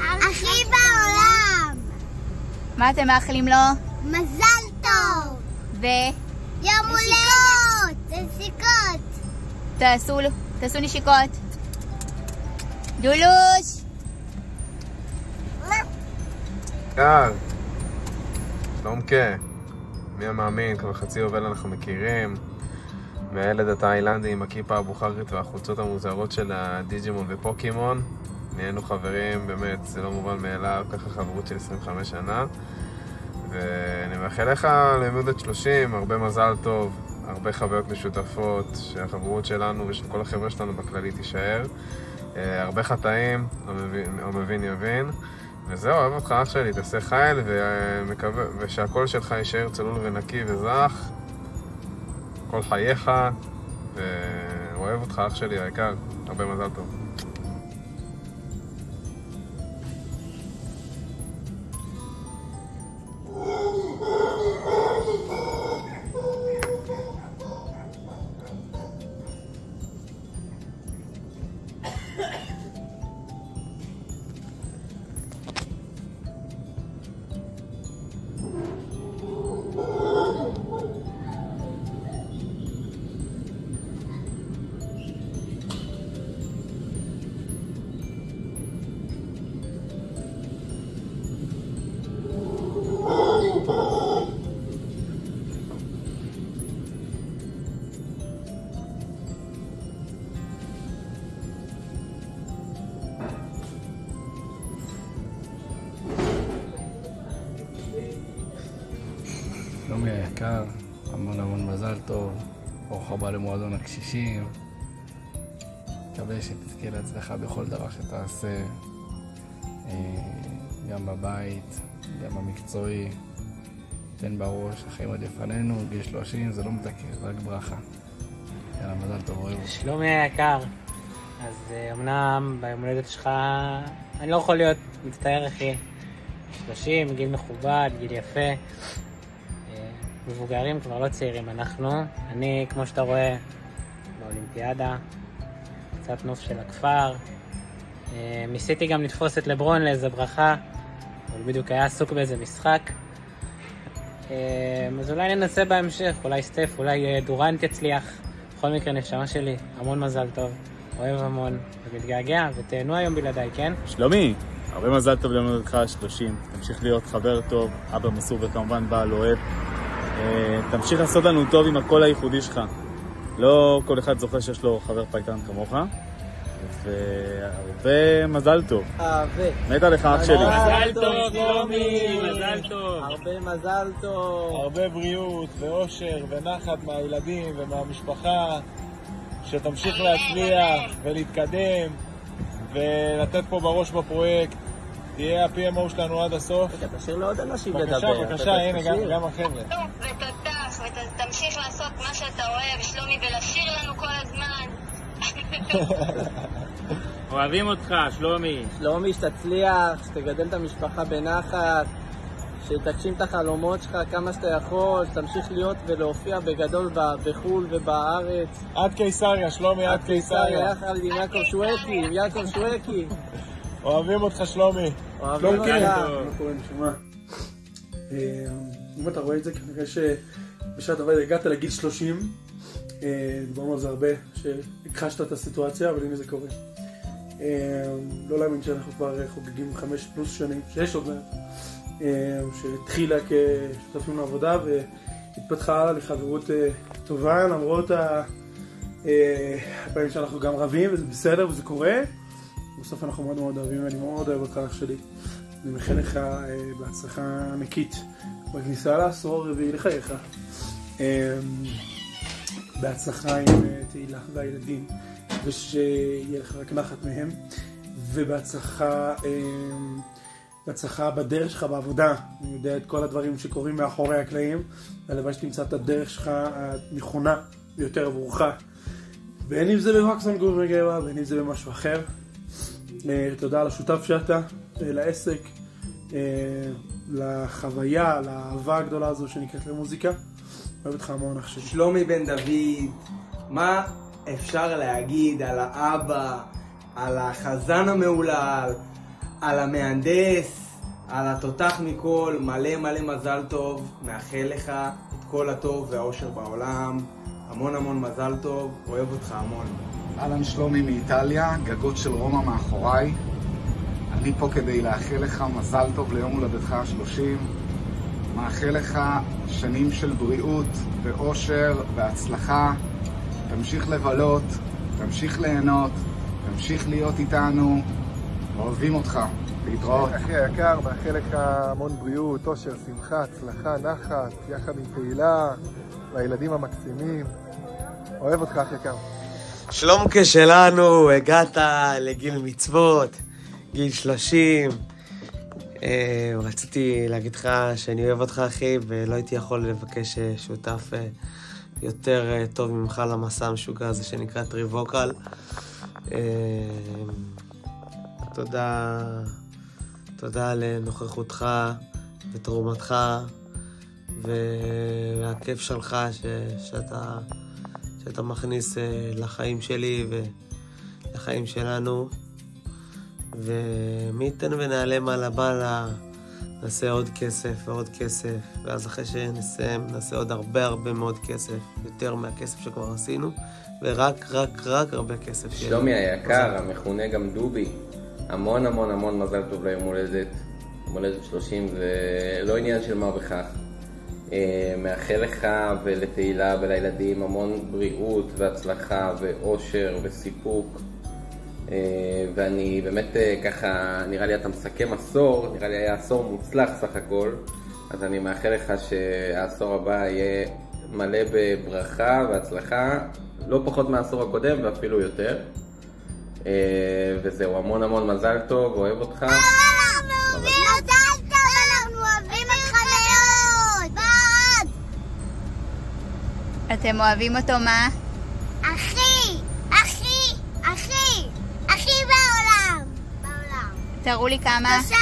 הכי בעולם. מה אתם מאחלים לו? מזל טוב. יום הולדת. נשיקות. תעשו נשיקות. דולוש. שלום כן. מי המאמין? כבר חצי יובל אנחנו מכירים. מהילד התאילנדי עם הכיפה הבוכרית והחולצות המוזרות של הדיג'ימון ופוקימון. נהיינו חברים, באמת, זה לא מובן מאליו, ככה חברות של 25 שנה. ואני מאחל לך לימודת 30, הרבה מזל טוב, הרבה חוויות משותפות, שהחברות שלנו ושל כל החבר'ה שלנו בכללי תישאר. הרבה חטאים, המבין יבין. וזהו, אוהב אותך אח שלי, תעשה חייל ושהקול שלך יישאר צלול ונקי וזך כל חייך, ואוהב אותך אח שלי היקר, הרבה מזל טוב. שלומי היקר, המון מזל טוב, ברוך הבא למועדון הקשישים. מקווה שתזכה להצלחה בכל דבר שתעשה, גם בבית, גם במקצועי. תן בראש, החיים עוד לפנינו, גיל 30 זה לא מתקר, זה רק ברכה. יאללה, מזל טוב, אוהב. שלומי היקר, אז אמנם ביום הולדת שלך אני לא יכול להיות מצטער אחי. 30, גיל מכובד, גיל יפה. מבוגרים, כבר לא צעירים אנחנו. אני, כמו שאתה רואה, באולימפיאדה, קצת נוף של הכפר. ניסיתי גם לתפוס את לברון לאיזה ברכה, אבל בדיוק היה עסוק באיזה משחק. אז אולי ננסה בהמשך, אולי סטף, אולי דורנט יצליח. בכל מקרה, נשמה שלי, המון מזל טוב, אוהב המון ומתגעגע, ותהנו היום בלעדיי, כן? שלומי, הרבה מזל טוב למודתך 30. תמשיך להיות חבר טוב, אבא מסור וכמובן בעל אוהב. תמשיך לעשות לנו טוב עם הקול הייחודי שלך. לא כל אחד זוכר שיש לו חבר פייטן כמוך. והרבה מזל טוב. מת עליך אח שלי. מזל טוב, שלומי, מזל טוב. הרבה מזל טוב. הרבה בריאות ואושר ונחת מהילדים ומהמשפחה. שתמשיך להצליח ולהתקדם ולתת פה בראש בפרויקט. תהיה ה-PMO שלנו עד הסוף. תשאיר לעוד אנשים לדבר. בבקשה, הנה גם החבר'ה. ותותח, ותמשיך לעשות מה שאתה אוהב, שלומי, ולשיר לנו כל הזמן. אוהבים אותך, שלומי. שלומי, שתצליח, שתגדל את המשפחה בנחת, שתגשים את החלומות שלך כמה שאתה יכול, שתמשיך להיות ולהופיע בגדול בחול ובארץ. עד קיסריה, שלומי, עד קיסריה. יחד עם יעקב שווקי. אוהבים אותך שלומי. אוהבים אותך. אם אתה רואה את זה, כנראה שבשעת אבל הגעת לגיל 30, דיברנו על זה הרבה, שהכחשת את הסיטואציה, אבל הנה זה קורה. לא להאמין שאנחנו כבר חוגגים 5+ שנים, 6 עוד מעט, שהתחילה כשותפים לעבודה והתפתחה הלאה לחברות טובה, למרות הפעמים שאנחנו גם רבים, וזה בסדר וזה קורה. בסוף אנחנו מאוד מאוד אוהבים, ואני מאוד אוהב אותך אח שלי. אני מאחל לך בהצלחה ענקית בכניסה לעשור הרביעי לחייך. בהצלחה עם תהילה והילדים, ושיהיה לך רק נחת מהם, ובהצלחה בדרך שלך בעבודה. אני יודע את כל הדברים שקורים מאחורי הקלעים, והלוואי שתמצא את הדרך שלך הנכונה ביותר עבורך, בין אם זה בוואקסון גור מגבה, בין אם זה במשהו אחר. תודה על השותף שאתה, לעסק, לחוויה, לאהבה הגדולה הזו שנקראת למוזיקה. אוהב אותך המון אח שלי. שלומי בן דוד, מה אפשר להגיד על האבא, על החזן המעולל, על המהנדס, על התותח מכל, מלא מלא מזל טוב, מאחל לך את כל הטוב והאושר בעולם, המון המון מזל טוב, אוהב אותך המון. אהלן שלומי מאיטליה, גגות של רומא מאחוריי. אני פה כדי לאחל לך מזל טוב ליום הולדתך ה-30. מאחל לך שנים של בריאות ואושר והצלחה. תמשיך לבלות, תמשיך ליהנות, תמשיך להיות איתנו. אוהבים אותך. להתראות. אחי היקר, מאחל לך המון בריאות, אושר, שמחה, הצלחה, נחת, יחד עם תהילה, והילדים המקסימים. אוהב אותך אחי יקר. שלומקה שלנו, הגעת לגיל מצוות, גיל 30. רציתי להגיד לך שאני אוהב אותך אחי, ולא הייתי יכול לבקש שותף יותר טוב ממך למסע המשוגע הזה שנקרא טריווקל. תודה על נוכחותך ותרומתך והכיף שלך שאתה מכניס לחיים שלי ולחיים שלנו. ומי ייתן ונעלה מעלה בעלה, נעשה עוד כסף ועוד כסף, ואז אחרי שנסיים נעשה עוד הרבה מאוד כסף, יותר מהכסף שכבר עשינו, ורק הרבה כסף. שלומי היקר, המכונה גם דובי, המון מזל טוב ליום הולדת. הולדת 30 זה לא עניין של מה בכך. מאחל לך ולתהילה ולילדים המון בריאות והצלחה ואושר וסיפוק. ואני באמת ככה, נראה לי אתה מסכם עשור, נראה לי היה עשור מוצלח סך הכל, אז אני מאחל לך שהעשור הבא יהיה מלא בברכה והצלחה, לא פחות מהעשור הקודם ואפילו יותר. וזהו, המון מזל טוב, אוהב אותך. מזל טוב, אנחנו אוהבים אותך מאוד. אתם אוהבים אותו מה? הכי בעולם. תראו לי כמה. 3